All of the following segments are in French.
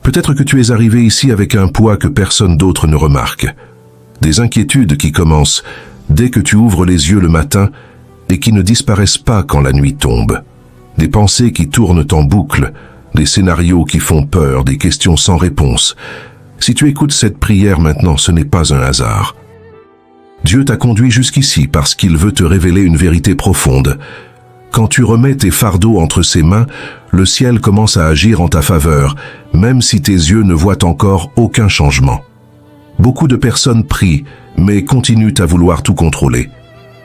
Peut-être que tu es arrivé ici avec un poids que personne d'autre ne remarque. Des inquiétudes qui commencent dès que tu ouvres les yeux le matin et qui ne disparaissent pas quand la nuit tombe. Des pensées qui tournent en boucle, des scénarios qui font peur, des questions sans réponse. Si tu écoutes cette prière maintenant, ce n'est pas un hasard. Dieu t'a conduit jusqu'ici parce qu'il veut te révéler une vérité profonde. Quand tu remets tes fardeaux entre ses mains, le ciel commence à agir en ta faveur, même si tes yeux ne voient encore aucun changement. Beaucoup de personnes prient, mais continuent à vouloir tout contrôler.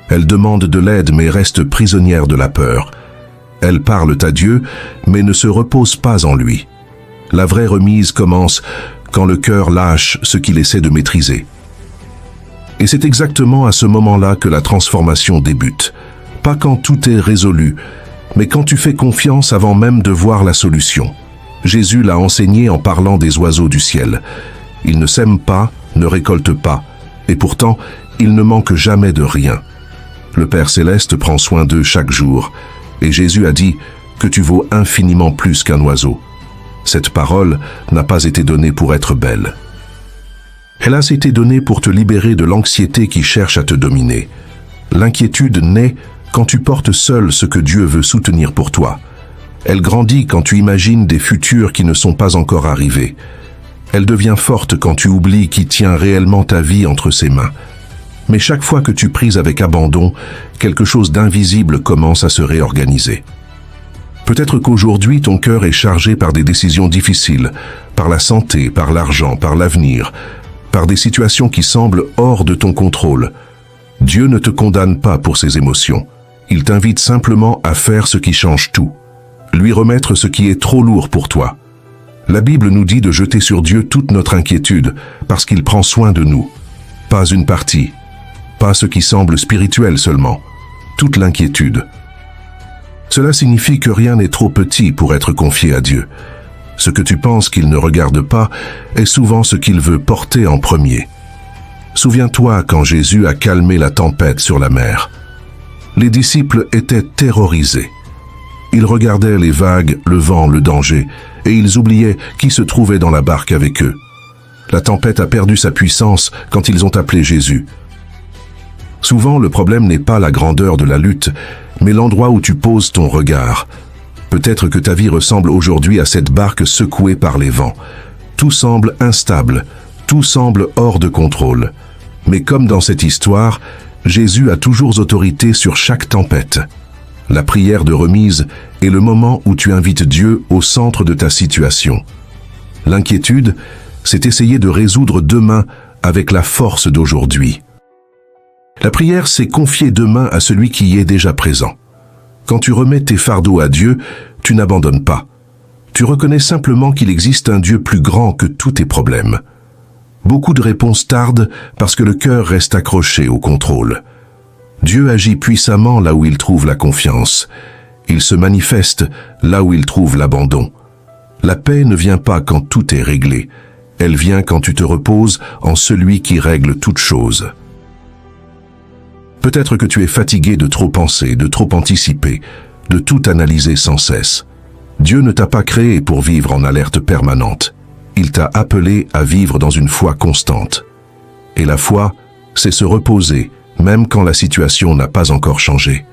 Elles demandent de l'aide, mais restent prisonnières de la peur. Elles parlent à Dieu, mais ne se reposent pas en lui. La vraie remise commence quand le cœur lâche ce qu'il essaie de maîtriser. Et c'est exactement à ce moment-là que la transformation débute. Pas quand tout est résolu, mais quand tu fais confiance avant même de voir la solution. Jésus l'a enseigné en parlant des oiseaux du ciel. Ils ne sèment pas, ne récoltent pas, et pourtant, ils ne manquent jamais de rien. Le Père Céleste prend soin d'eux chaque jour, et Jésus a dit que tu vaux infiniment plus qu'un oiseau. Cette parole n'a pas été donnée pour être belle. Elle a été donnée pour te libérer de l'anxiété qui cherche à te dominer. L'inquiétude naît quand tu portes seul ce que Dieu veut soutenir pour toi. Elle grandit quand tu imagines des futurs qui ne sont pas encore arrivés. Elle devient forte quand tu oublies qui tient réellement ta vie entre ses mains. Mais chaque fois que tu pries avec abandon, quelque chose d'invisible commence à se réorganiser. Peut-être qu'aujourd'hui, ton cœur est chargé par des décisions difficiles, par la santé, par l'argent, par l'avenir, par des situations qui semblent hors de ton contrôle. Dieu ne te condamne pas pour ces émotions. Il t'invite simplement à faire ce qui change tout. Lui remettre ce qui est trop lourd pour toi. La Bible nous dit de jeter sur Dieu toute notre inquiétude, parce qu'il prend soin de nous. Pas une partie, pas ce qui semble spirituel seulement, toute l'inquiétude. Cela signifie que rien n'est trop petit pour être confié à Dieu. Ce que tu penses qu'il ne regarde pas est souvent ce qu'il veut porter en premier. Souviens-toi quand Jésus a calmé la tempête sur la mer. Les disciples étaient terrorisés. Ils regardaient les vagues, le vent, le danger, et ils oubliaient qui se trouvait dans la barque avec eux. La tempête a perdu sa puissance quand ils ont appelé Jésus. Souvent, le problème n'est pas la grandeur de la lutte, mais l'endroit où tu poses ton regard. Peut-être que ta vie ressemble aujourd'hui à cette barque secouée par les vents. Tout semble instable, tout semble hors de contrôle. Mais comme dans cette histoire, Jésus a toujours autorité sur chaque tempête. La prière de remise est le moment où tu invites Dieu au centre de ta situation. L'inquiétude, c'est essayer de résoudre demain avec la force d'aujourd'hui. La prière, c'est confier demain à celui qui y est déjà présent. Quand tu remets tes fardeaux à Dieu, tu n'abandonnes pas. Tu reconnais simplement qu'il existe un Dieu plus grand que tous tes problèmes. Beaucoup de réponses tardent parce que le cœur reste accroché au contrôle. Dieu agit puissamment là où il trouve la confiance. Il se manifeste là où il trouve l'abandon. La paix ne vient pas quand tout est réglé. Elle vient quand tu te reposes en celui qui règle toutes choses. Peut-être que tu es fatigué de trop penser, de trop anticiper, de tout analyser sans cesse. Dieu ne t'a pas créé pour vivre en alerte permanente. Il t'a appelé à vivre dans une foi constante. Et la foi, c'est se reposer, même quand la situation n'a pas encore changé.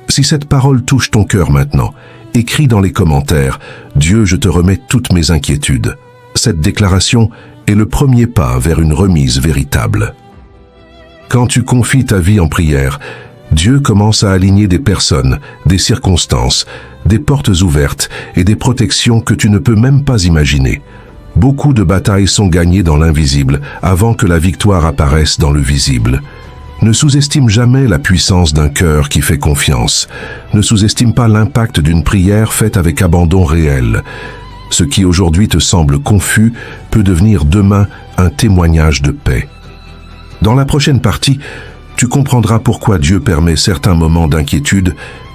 Si cette parole touche ton cœur maintenant, écris dans les commentaires « Dieu, je te remets toutes mes inquiétudes ». Cette déclaration est le premier pas vers une remise véritable. Quand tu confies ta vie en prière, Dieu commence à aligner des personnes, des circonstances, des portes ouvertes et des protections que tu ne peux même pas imaginer. Beaucoup de batailles sont gagnées dans l'invisible avant que la victoire apparaisse dans le visible. Ne sous-estime jamais la puissance d'un cœur qui fait confiance. Ne sous-estime pas l'impact d'une prière faite avec abandon réel. Ce qui aujourd'hui te semble confus peut devenir demain un témoignage de paix. Dans la prochaine partie, tu comprendras pourquoi Dieu permet certains moments d'inquiétude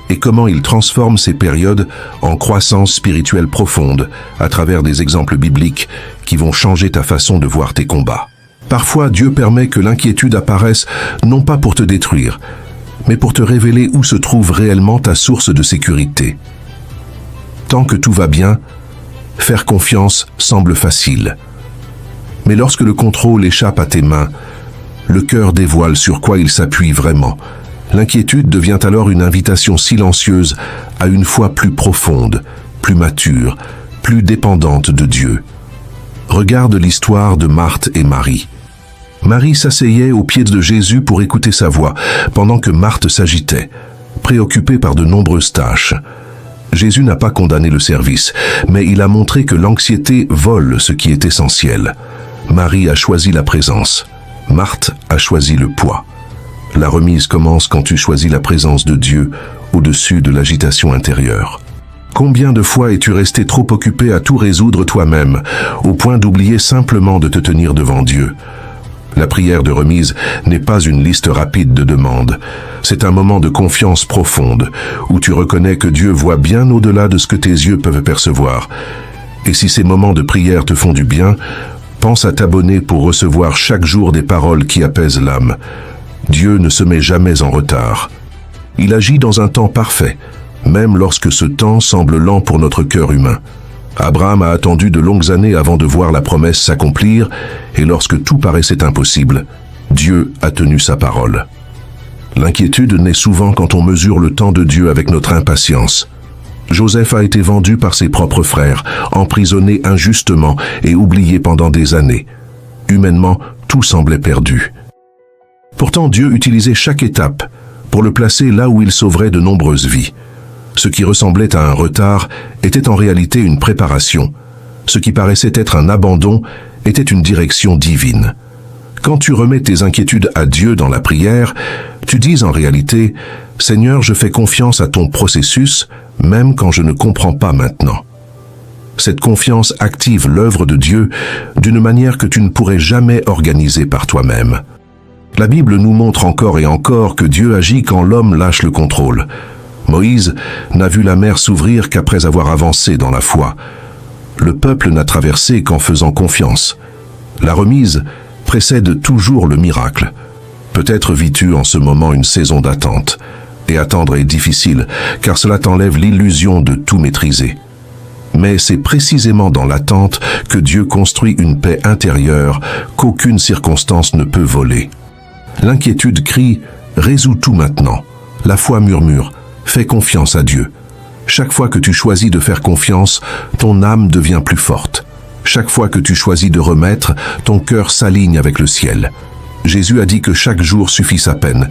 et comment il transforme ces périodes en croissance spirituelle profonde à travers des exemples bibliques qui vont changer ta façon de voir tes combats. Parfois, Dieu permet que l'inquiétude apparaisse non pas pour te détruire, mais pour te révéler où se trouve réellement ta source de sécurité. Tant que tout va bien, faire confiance semble facile. Mais lorsque le contrôle échappe à tes mains, le cœur dévoile sur quoi il s'appuie vraiment. L'inquiétude devient alors une invitation silencieuse à une foi plus profonde, plus mature, plus dépendante de Dieu. Regarde l'histoire de Marthe et Marie. Marie s'asseyait aux pieds de Jésus pour écouter sa voix, pendant que Marthe s'agitait, préoccupée par de nombreuses tâches. Jésus n'a pas condamné le service, mais il a montré que l'anxiété vole ce qui est essentiel. Marie a choisi la présence. Marthe a choisi le poids. La remise commence quand tu choisis la présence de Dieu au-dessus de l'agitation intérieure. Combien de fois es-tu resté trop occupé à tout résoudre toi-même, au point d'oublier simplement de te tenir devant Dieu? La prière de remise n'est pas une liste rapide de demandes. C'est un moment de confiance profonde, où tu reconnais que Dieu voit bien au-delà de ce que tes yeux peuvent percevoir. Et si ces moments de prière te font du bien, pense à t'abonner pour recevoir chaque jour des paroles qui apaisent l'âme. Dieu ne se met jamais en retard. Il agit dans un temps parfait, même lorsque ce temps semble lent pour notre cœur humain. Abraham a attendu de longues années avant de voir la promesse s'accomplir, et lorsque tout paraissait impossible, Dieu a tenu sa parole. L'inquiétude naît souvent quand on mesure le temps de Dieu avec notre impatience. Joseph a été vendu par ses propres frères, emprisonné injustement et oublié pendant des années. Humainement, tout semblait perdu. Pourtant, Dieu utilisait chaque étape pour le placer là où il sauverait de nombreuses vies. Ce qui ressemblait à un retard était en réalité une préparation. Ce qui paraissait être un abandon était une direction divine. Quand tu remets tes inquiétudes à Dieu dans la prière, tu dis en réalité « Seigneur, je fais confiance à ton processus, même quand je ne comprends pas maintenant. » Cette confiance active l'œuvre de Dieu d'une manière que tu ne pourrais jamais organiser par toi-même. La Bible nous montre encore et encore que Dieu agit quand l'homme lâche le contrôle. Moïse n'a vu la mer s'ouvrir qu'après avoir avancé dans la foi. Le peuple n'a traversé qu'en faisant confiance. La remise précède toujours le miracle. Peut-être vis-tu en ce moment une saison d'attente. Et attendre est difficile, car cela t'enlève l'illusion de tout maîtriser. Mais c'est précisément dans l'attente que Dieu construit une paix intérieure qu'aucune circonstance ne peut voler. L'inquiétude crie « Résous tout maintenant ». La foi murmure « Fais confiance à Dieu ». Chaque fois que tu choisis de faire confiance, ton âme devient plus forte. Chaque fois que tu choisis de remettre, ton cœur s'aligne avec le ciel. Jésus a dit que chaque jour suffit sa peine.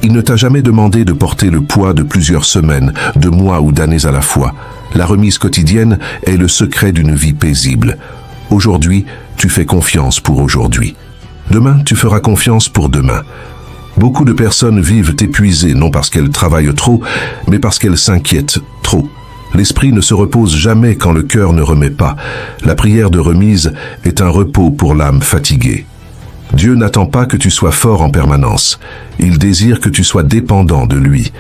Il ne t'a jamais demandé de porter le poids de plusieurs semaines, de mois ou d'années à la fois. La remise quotidienne est le secret d'une vie paisible. Aujourd'hui, tu fais confiance pour aujourd'hui. Demain, tu feras confiance pour demain. Beaucoup de personnes vivent épuisées, non parce qu'elles travaillent trop, mais parce qu'elles s'inquiètent trop. L'esprit ne se repose jamais quand le cœur ne remet pas. La prière de remise est un repos pour l'âme fatiguée. Dieu n'attend pas que tu sois fort en permanence. Il désire que tu sois dépendant de lui.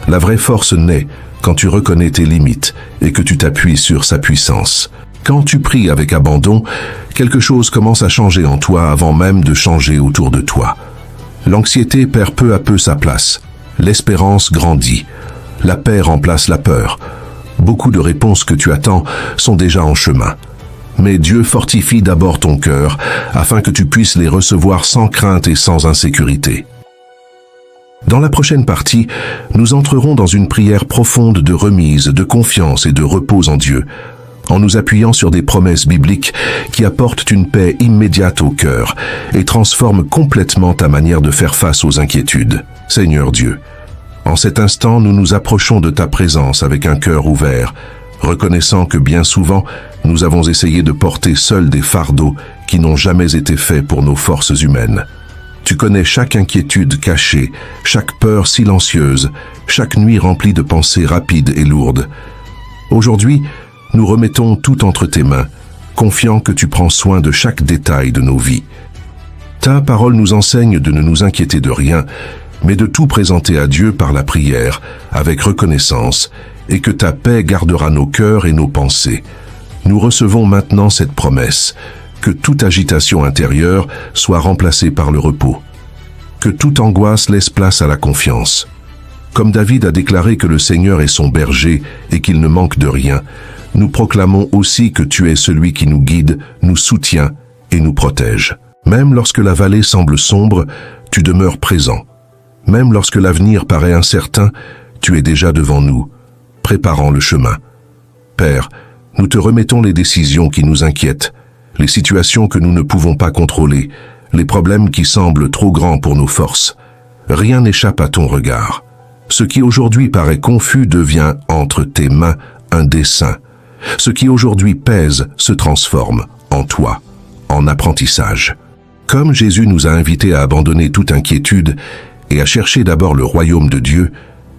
La vraie force naît quand tu reconnais tes limites et que tu t'appuies sur sa puissance. Quand tu pries avec abandon, quelque chose commence à changer en toi avant même de changer autour de toi. L'anxiété perd peu à peu sa place. L'espérance grandit. La paix remplace la peur. Beaucoup de réponses que tu attends sont déjà en chemin. Mais Dieu fortifie d'abord ton cœur afin que tu puisses les recevoir sans crainte et sans insécurité. Dans la prochaine partie, nous entrerons dans une prière profonde de remise, de confiance et de repos en Dieu, en nous appuyant sur des promesses bibliques qui apportent une paix immédiate au cœur et transforment complètement ta manière de faire face aux inquiétudes. Seigneur Dieu, en cet instant, nous nous approchons de ta présence avec un cœur ouvert, reconnaissant que bien souvent, nous avons essayé de porter seuls des fardeaux qui n'ont jamais été faits pour nos forces humaines. Tu connais chaque inquiétude cachée, chaque peur silencieuse, chaque nuit remplie de pensées rapides et lourdes. Aujourd'hui, nous remettons tout entre tes mains, confiant que tu prends soin de chaque détail de nos vies. Ta parole nous enseigne de ne nous inquiéter de rien, mais de tout présenter à Dieu par la prière, avec reconnaissance, et que ta paix gardera nos cœurs et nos pensées. Nous recevons maintenant cette promesse, que toute agitation intérieure soit remplacée par le repos. Que toute angoisse laisse place à la confiance. Comme David a déclaré que le Seigneur est son berger et qu'il ne manque de rien, nous proclamons aussi que tu es celui qui nous guide, nous soutient et nous protège. Même lorsque la vallée semble sombre, tu demeures présent. Même lorsque l'avenir paraît incertain, tu es déjà devant nous, préparant le chemin. Père, nous te remettons les décisions qui nous inquiètent, les situations que nous ne pouvons pas contrôler, les problèmes qui semblent trop grands pour nos forces. Rien n'échappe à ton regard. Ce qui aujourd'hui paraît confus devient entre tes mains un dessein. Ce qui aujourd'hui pèse se transforme en toi, en apprentissage. Comme Jésus nous a invités à abandonner toute inquiétude et à chercher d'abord le royaume de Dieu,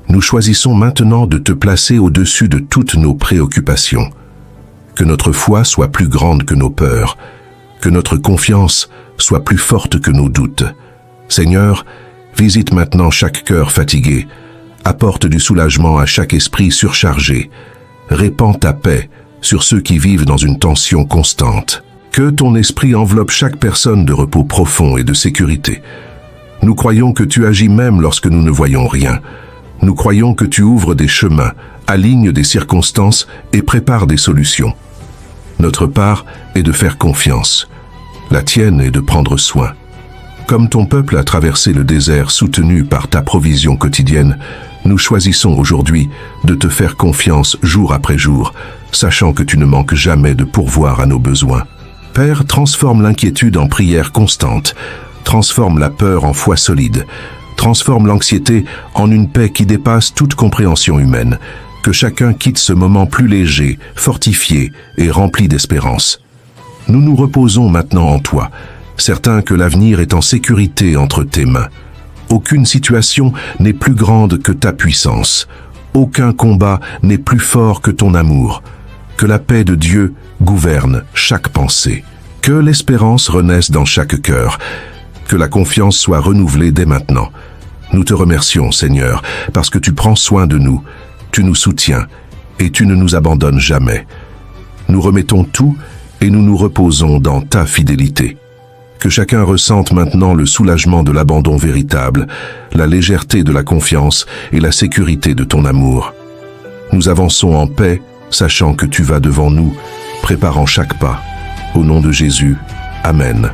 nous choisissons maintenant de te placer au-dessus de toutes nos préoccupations. Que notre foi soit plus grande que nos peurs, que notre confiance soit plus forte que nos doutes. Seigneur, visite maintenant chaque cœur fatigué, apporte du soulagement à chaque esprit surchargé, répands ta paix sur ceux qui vivent dans une tension constante. Que ton esprit enveloppe chaque personne de repos profond et de sécurité. Nous croyons que tu agis même lorsque nous ne voyons rien. Nous croyons que tu ouvres des chemins, alignes des circonstances et prépares des solutions. Notre part est de faire confiance. La tienne est de prendre soin. Comme ton peuple a traversé le désert soutenu par ta provision quotidienne, nous choisissons aujourd'hui de te faire confiance jour après jour, sachant que tu ne manques jamais de pourvoir à nos besoins. Père, transforme l'inquiétude en prière constante, transforme la peur en foi solide, transforme l'anxiété en une paix qui dépasse toute compréhension humaine. Que chacun quitte ce moment plus léger, fortifié et rempli d'espérance. Nous nous reposons maintenant en toi, certains que l'avenir est en sécurité entre tes mains. Aucune situation n'est plus grande que ta puissance. Aucun combat n'est plus fort que ton amour. Que la paix de Dieu gouverne chaque pensée. Que l'espérance renaisse dans chaque cœur. Que la confiance soit renouvelée dès maintenant. Nous te remercions, Seigneur, parce que tu prends soin de nous. Tu nous soutiens et tu ne nous abandonnes jamais. Nous remettons tout et nous nous reposons dans ta fidélité. Que chacun ressente maintenant le soulagement de l'abandon véritable, la légèreté de la confiance et la sécurité de ton amour. Nous avançons en paix, sachant que tu vas devant nous, préparant chaque pas. Au nom de Jésus, Amen.